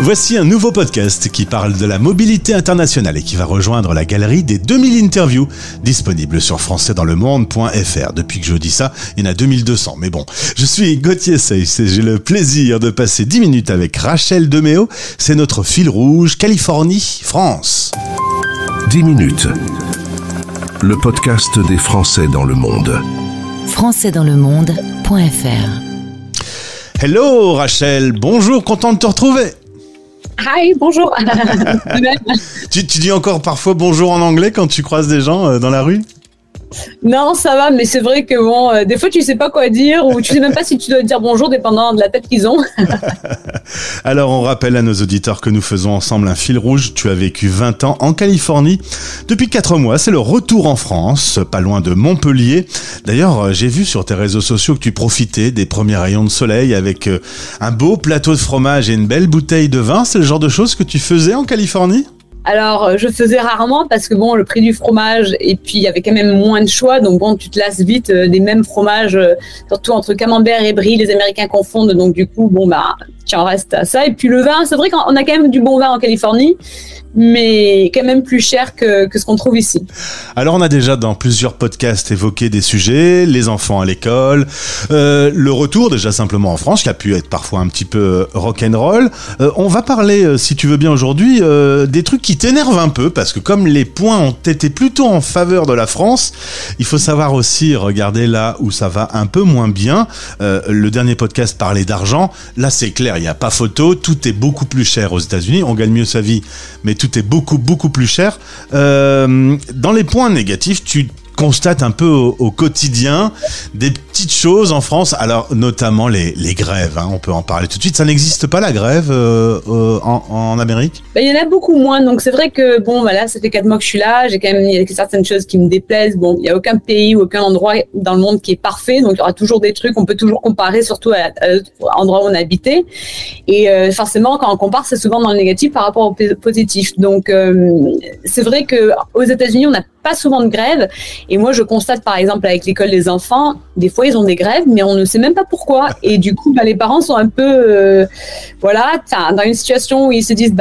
Voici un nouveau podcast qui parle de la mobilité internationale et qui va rejoindre la galerie des 2000 interviews disponibles sur françaisdanslemonde.fr. Depuis que je dis ça, il y en a 2200. Mais bon, je suis Gauthier Seyss et j'ai le plaisir de passer 10 minutes avec Rachel Deméo. C'est notre fil rouge Californie, France. 10 minutes. Le podcast des Français dans le monde. françaisdanslemonde.fr. Hello Rachel, bonjour, content de te retrouver. Hi, bonjour. Tu dis encore parfois bonjour en anglais quand tu croises des gens dans la rue ? Non, ça va, mais c'est vrai que des fois tu sais pas quoi dire ou tu sais même pas si tu dois dire bonjour dépendant de la tête qu'ils ont. Alors on rappelle à nos auditeurs que nous faisons ensemble un fil rouge. Tu as vécu 20 ans en Californie. Depuis 4 mois, c'est le retour en France, pas loin de Montpellier. D'ailleurs, j'ai vu sur tes réseaux sociaux que tu profitais des premiers rayons de soleil avec un beau plateau de fromage et une belle bouteille de vin. C'est le genre de choses que tu faisais en Californie ? Alors, je faisais rarement parce que le prix du fromage et puis il y avait quand même moins de choix. Donc tu te lasses vite des mêmes fromages, surtout entre camembert et brie, les Américains confondent. Donc du coup, tu en restes à ça. Et puis le vin, c'est vrai qu'on a quand même du bon vin en Californie, mais quand même plus cher que ce qu'on trouve ici. Alors on a déjà dans plusieurs podcasts évoqué des sujets, les enfants à l'école, le retour déjà simplement en France, qui a pu être parfois un petit peu rock'n'roll. On va parler, si tu veux bien aujourd'hui, des trucs qui t'énervent un peu, parce que comme les points ont été plutôt en faveur de la France, il faut savoir aussi regarder là où ça va un peu moins bien. Le dernier podcast parlait d'argent, là c'est clair, il n'y a pas photo, tout est beaucoup plus cher aux États-Unis, on gagne mieux sa vie, mais tout est beaucoup plus cher. Dans les points négatifs, tu constates un peu au quotidien des petites choses en France, alors notamment les grèves, on peut en parler tout de suite. Ça n'existe pas la grève en Amérique ? Il y en a beaucoup moins, donc c'est vrai que ça fait 4 mois que je suis là, il y a certaines choses qui me déplaisent. Il n'y a aucun pays ou aucun endroit dans le monde qui est parfait, donc il y aura toujours des trucs, on peut toujours comparer, surtout à l'endroit où on a habité. Et forcément, quand on compare, c'est souvent dans le négatif par rapport au positif. Donc c'est vrai que aux États-Unis, on n'a pas souvent de grève. Et moi, je constate, par exemple, avec l'école des enfants, des fois, ils ont des grèves, mais on ne sait même pas pourquoi. Et du coup, les parents sont un peu, dans une situation où ils se disent,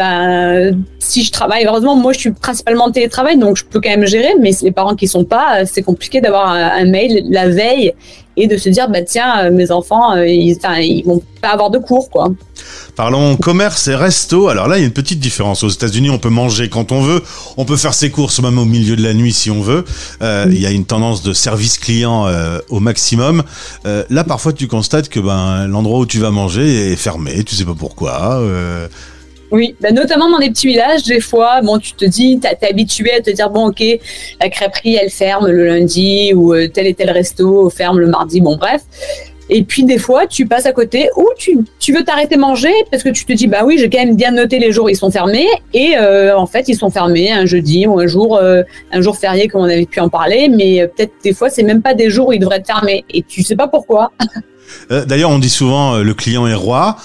si je travaille, heureusement, moi, je suis principalement en télétravail, donc je peux quand même gérer, mais les parents qui sont pas, c'est compliqué d'avoir un mail la veille et de se dire, mes enfants, ils vont pas avoir de cours, quoi. Parlons commerce et resto. Alors là, il y a une petite différence. Aux États-Unis, on peut manger quand on veut. On peut faire ses courses même au milieu de la nuit si on veut. Il y a une tendance de service client au maximum. Là, parfois, tu constates que l'endroit où tu vas manger est fermé. Tu sais pas pourquoi. Oui, notamment dans des petits villages, des fois, tu te dis, t'es habitué à te dire, ok, la crêperie, elle ferme le lundi ou tel et tel resto ferme le mardi, bref. Et puis des fois, tu passes à côté ou tu veux t'arrêter manger parce que tu te dis, oui, j'ai quand même bien noté les jours où ils sont fermés et en fait, ils sont fermés un jeudi ou un jour férié comme on avait pu en parler, mais peut-être des fois, c'est même pas des jours où ils devraient être fermés et tu sais pas pourquoi. D'ailleurs, on dit souvent le client est roi.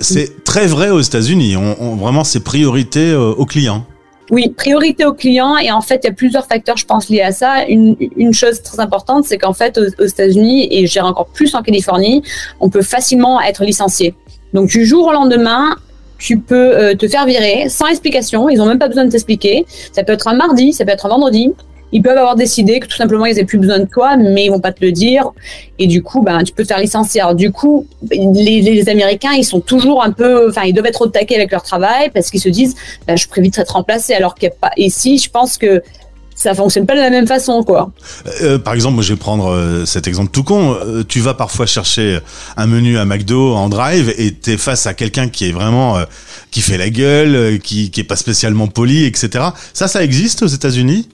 C'est très vrai aux États-Unis. Vraiment, c'est priorité au client. Oui, priorité aux clients et en fait, il y a plusieurs facteurs, je pense, liés à ça. Une chose très importante, c'est qu'en fait, aux États-Unis et je dirais encore plus en Californie, on peut facilement être licencié. Donc, du jour au lendemain, tu peux te faire virer sans explication. Ils n'ont même pas besoin de t'expliquer. Ça peut être un mardi, ça peut être un vendredi. Ils peuvent avoir décidé que tout simplement ils n'avaient plus besoin de toi, mais ils vont pas te le dire. Et du coup, tu peux te faire licencier. Alors du coup, les Américains, ils sont toujours ils doivent être au taquet avec leur travail parce qu'ils se disent, je pourrais vite être remplacé. Alors qu'il n'y a pas. Ici, je pense que ça fonctionne pas de la même façon, quoi. Par exemple, moi, je vais prendre cet exemple tout con. Tu vas parfois chercher un menu à McDo en drive et t'es face à quelqu'un qui est vraiment qui fait la gueule, qui est pas spécialement poli, etc. Ça existe aux États-Unis?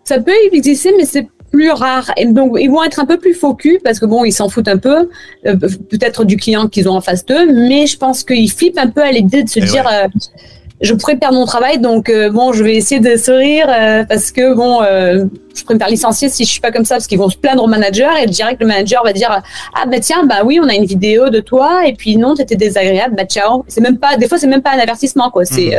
Ça peut exister, mais c'est plus rare. Et donc, ils vont être un peu plus focus parce que ils s'en foutent un peu, peut-être du client qu'ils ont en face d'eux, mais je pense qu'ils flippent un peu à l'idée de se dire, je pourrais perdre mon travail, donc je vais essayer de sourire parce que je pourrais me faire licencier si je suis pas comme ça, parce qu'ils vont se plaindre au manager et direct le manager va dire, oui, on a une vidéo de toi et puis non, t'étais désagréable, ciao. C'est même pas, des fois c'est même pas un avertissement, quoi. C'est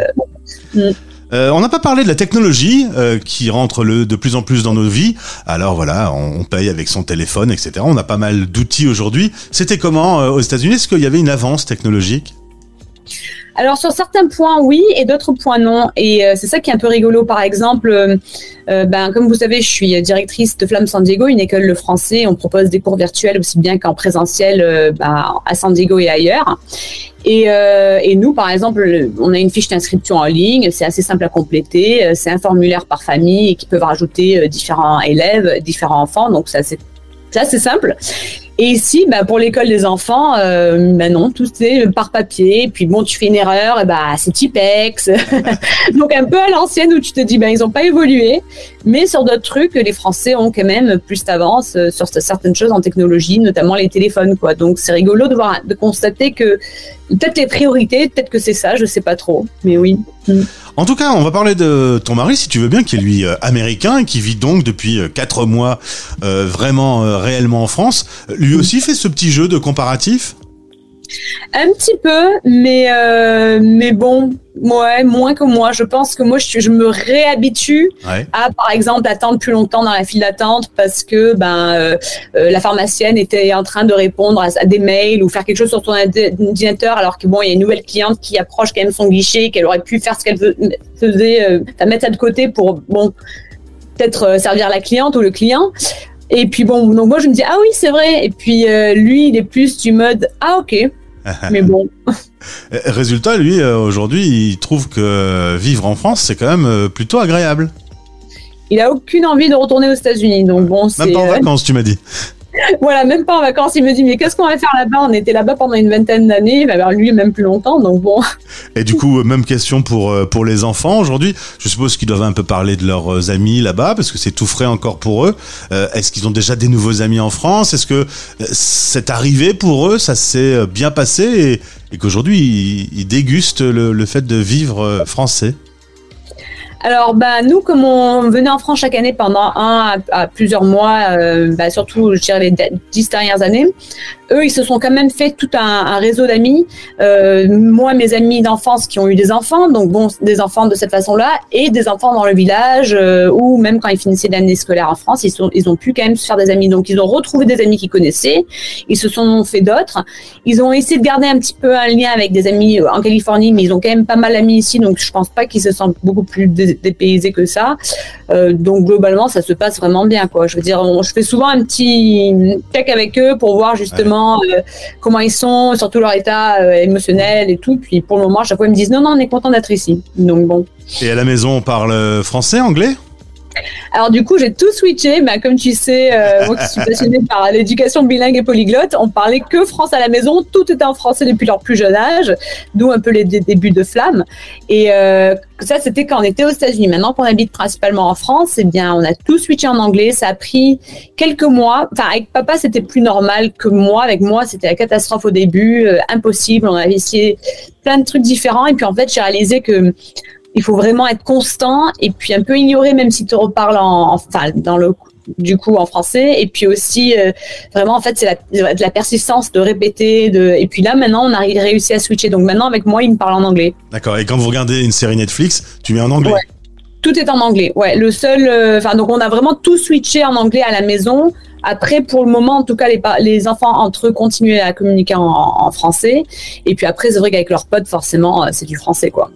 On n'a pas parlé de la technologie qui rentre de plus en plus dans nos vies. Alors voilà, on paye avec son téléphone, etc. On a pas mal d'outils aujourd'hui. C'était comment aux États-Unis? Est-ce qu'il y avait une avance technologique? Alors sur certains points oui et d'autres points non, et c'est ça qui est un peu rigolo. Par exemple, comme vous savez, je suis directrice de Flamme San Diego, une école de français. On propose des cours virtuels aussi bien qu'en présentiel à San Diego et ailleurs. Et nous, par exemple, on a une fiche d'inscription en ligne. C'est assez simple à compléter. C'est un formulaire par famille qui peuvent rajouter différents élèves, différents enfants. Donc ça c'est simple. Et ici, pour l'école des enfants, non, tout est par papier. Et puis bon, tu fais une erreur, c'est Tipex. Donc un peu à l'ancienne où tu te dis, ils ont pas évolué. Mais sur d'autres trucs, les Français ont quand même plus d'avance sur certaines choses en technologie, notamment les téléphones, quoi. Donc c'est rigolo de constater que peut-être les priorités, peut-être que c'est ça, je sais pas trop. Mais oui. En tout cas, on va parler de ton mari, si tu veux bien, qui est lui américain et qui vit donc depuis 4 mois vraiment réellement en France. Lui aussi fait ce petit jeu de comparatif ? Un petit peu, mais bon, ouais, moins que moi. Je pense que moi, je me réhabitue à, par exemple, attendre plus longtemps dans la file d'attente parce que la pharmacienne était en train de répondre à des mails ou faire quelque chose sur son ordinateur, alors que bon, il y a une nouvelle cliente qui approche quand même son guichet, qu'elle aurait pu faire ce qu'elle faisait, mettre ça de côté pour peut-être servir la cliente ou le client. Et puis bon, donc moi je me dis ah oui c'est vrai. Et puis lui il est plus du mode ah ok. Mais bon. Résultat, lui aujourd'hui il trouve que vivre en France c'est quand même plutôt agréable. Il a aucune envie de retourner aux États-Unis, donc bon. Même pas en vacances, tu m'as dit. Voilà, même pas en vacances. Il me dit mais qu'est-ce qu'on va faire là-bas ? On était là-bas pendant une vingtaine d'années, lui même plus longtemps, donc bon. Et du coup, même question pour les enfants aujourd'hui. Je suppose qu'ils doivent un peu parler de leurs amis là-bas parce que c'est tout frais encore pour eux. Est-ce qu'ils ont déjà des nouveaux amis en France ? Est-ce que cette arrivée pour eux, ça s'est bien passé et qu'aujourd'hui ils dégustent le fait de vivre français ? Alors, nous, comme on venait en France chaque année pendant 1 à plusieurs mois, surtout, je dirais, les 10 dernières années, eux, ils se sont quand même fait tout un réseau d'amis. Moi, mes amis d'enfance qui ont eu des enfants, donc bon, des enfants de cette façon-là, et des enfants dans le village, ou même quand ils finissaient l'année scolaire en France, ils ont pu quand même se faire des amis. Donc, ils ont retrouvé des amis qu'ils connaissaient, ils se sont fait d'autres. Ils ont essayé de garder un petit peu un lien avec des amis en Californie, mais ils ont quand même pas mal d'amis ici, donc je pense pas qu'ils se sentent beaucoup plus dépaysés que ça. Donc globalement ça se passe vraiment bien, quoi. Je veux dire, je fais souvent un petit check avec eux pour voir justement comment ils sont, surtout leur état émotionnel et tout. Puis pour le moment à chaque fois ils me disent non on est content d'être ici, donc bon. Et à la maison on parle français, anglais ? Alors du coup, j'ai tout switché. Comme tu sais, moi qui suis passionnée par l'éducation bilingue et polyglotte, on parlait que France à la maison. Tout était en français depuis leur plus jeune âge, d'où un peu les débuts de Flamme. Et ça, c'était quand on était aux États-Unis. Maintenant qu'on habite principalement en France, on a tout switché en anglais. Ça a pris quelques mois. Enfin, avec papa, c'était plus normal que moi. Avec moi, c'était la catastrophe au début, impossible. On avait essayé plein de trucs différents. Et puis en fait, j'ai réalisé que il faut vraiment être constant et puis un peu ignorer même si tu reparles en français. Et puis aussi, vraiment, en fait, c'est de la persistance, de répéter. Et puis là, maintenant, on a réussi à switcher. Donc maintenant, avec moi, il me parle en anglais. D'accord. Et quand vous regardez une série Netflix, tu mets en anglais ? Ouais. Tout est en anglais. Ouais. Le seul, donc on a vraiment tout switché en anglais à la maison. Après, pour le moment, en tout cas, les enfants entre eux continuaient à communiquer en français. Et puis après, c'est vrai qu'avec leurs potes, forcément, c'est du français, quoi.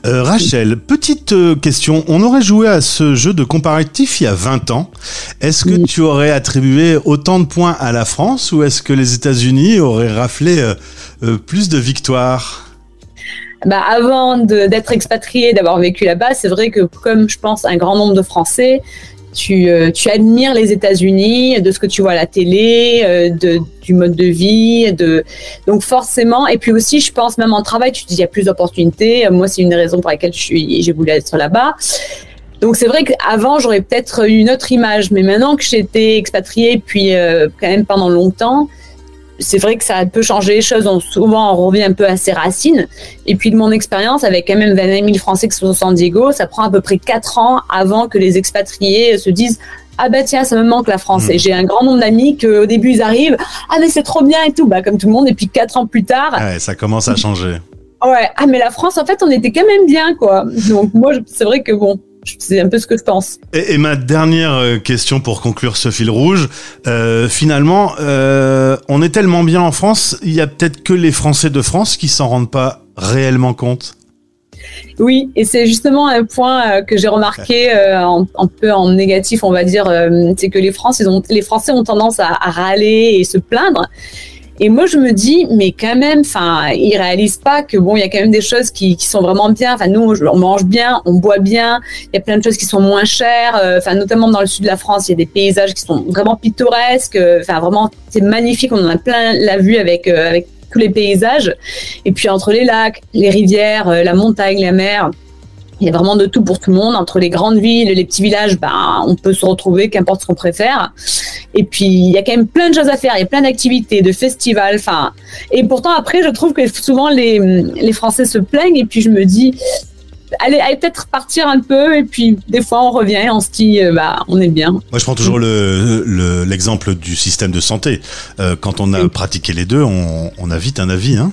Rachel, petite question. On aurait joué à ce jeu de comparatif il y a 20 ans. Est-ce que tu aurais attribué autant de points à la France ou est-ce que les États-Unis auraient raflé plus de victoires ? Avant d'être expatrié, d'avoir vécu là-bas, c'est vrai que comme je pense un grand nombre de Français, tu admires les États-Unis, de ce que tu vois à la télé, du mode de vie, donc forcément. Et puis aussi, je pense même en travail, tu te dis il y a plus d'opportunités. Moi, c'est une des raisons pour laquelle j'ai voulu être là-bas. Donc c'est vrai qu'avant, j'aurais peut-être eu une autre image, mais maintenant que j'ai été expatriée, puis quand même pendant longtemps, c'est vrai que ça peut changer les choses. Souvent, on revient un peu à ses racines. Et puis, de mon expérience, avec quand même 20 000 Français qui sont au San Diego, ça prend à peu près 4 ans avant que les expatriés se disent « Ah tiens, ça me manque la France ». Et j'ai un grand nombre d'amis qu'au début, ils arrivent « Ah mais c'est trop bien et tout », comme tout le monde. Et puis 4 ans plus tard… Ouais, ça commence à changer. Ouais, mais la France, en fait, on était quand même bien, quoi. Donc moi, c'est vrai que bon… C'est un peu ce que je pense. Et ma dernière question pour conclure ce fil rouge, finalement, on est tellement bien en France, il y a peut-être que les Français de France qui s'en rendent pas réellement compte. Oui, et c'est justement un point que j'ai remarqué un peu en négatif, on va dire, c'est que les Français ont tendance à râler et se plaindre. Et moi, je me dis, mais quand même, ils réalisent pas que bon, il y a quand même des choses qui sont vraiment bien. Nous, on mange bien, on boit bien. Il y a plein de choses qui sont moins chères. Notamment dans le sud de la France, il y a des paysages qui sont vraiment pittoresques. Vraiment, c'est magnifique. On en a plein la vue avec tous les paysages. Et puis entre les lacs, les rivières, la montagne, la mer. Il y a vraiment de tout pour tout le monde. Entre les grandes villes et les petits villages, on peut se retrouver, qu'importe ce qu'on préfère. Et puis, il y a quand même plein de choses à faire. Il y a plein d'activités, de festivals. Et pourtant, après, je trouve que souvent, les Français se plaignent. Et puis, je me dis, allez peut-être partir un peu. Et puis, des fois, on revient. On se dit, on est bien. Moi, je prends toujours l'exemple du système de santé. Quand on a pratiqué les deux, on a vite un avis, hein.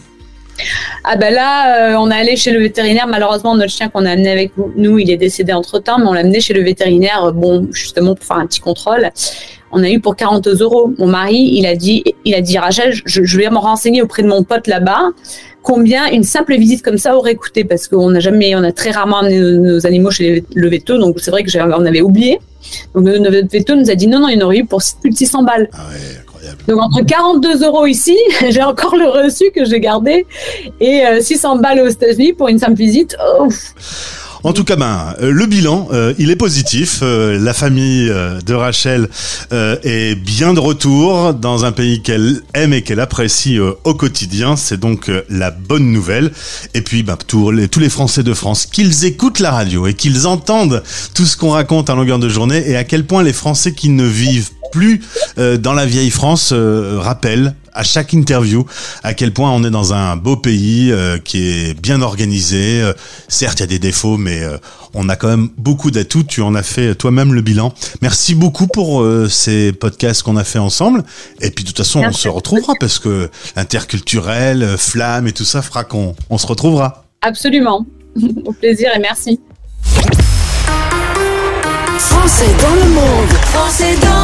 On est allé chez le vétérinaire. Malheureusement, notre chien qu'on a amené avec nous, il est décédé entre-temps, mais on l'a amené chez le vétérinaire, justement pour faire un petit contrôle. On a eu pour 40 €. Mon mari, il a dit Rachel, je vais me renseigner auprès de mon pote là-bas combien une simple visite comme ça aurait coûté, parce qu'on a très rarement amené nos animaux chez le véto, donc c'est vrai que on avait oublié. Donc notre véto nous a dit non, il y en aurait eu pour plus de 600 balles. Ah ouais, incroyable. Donc entre 42 € ici, j'ai encore le reçu que j'ai gardé, et 600 balles aux États-Unis pour une simple visite. En tout cas, le bilan, il est positif. La famille de Rachel est bien de retour dans un pays qu'elle aime et qu'elle apprécie au quotidien. C'est donc la bonne nouvelle. Et puis, tous les Français de France, qu'ils écoutent la radio et qu'ils entendent tout ce qu'on raconte à longueur de journée, et à quel point les Français qui ne vivent plus dans la vieille France rappellent à chaque interview à quel point on est dans un beau pays qui est bien organisé. Certes, il y a des défauts, mais on a quand même beaucoup d'atouts. Tu en as fait toi-même le bilan. Merci beaucoup pour ces podcasts qu'on a fait ensemble. Et puis de toute façon, on se retrouvera parce que l'interculturel, Flamme et tout ça fera qu'on se retrouvera. Absolument. Au plaisir et merci. Français dans le monde. Français dans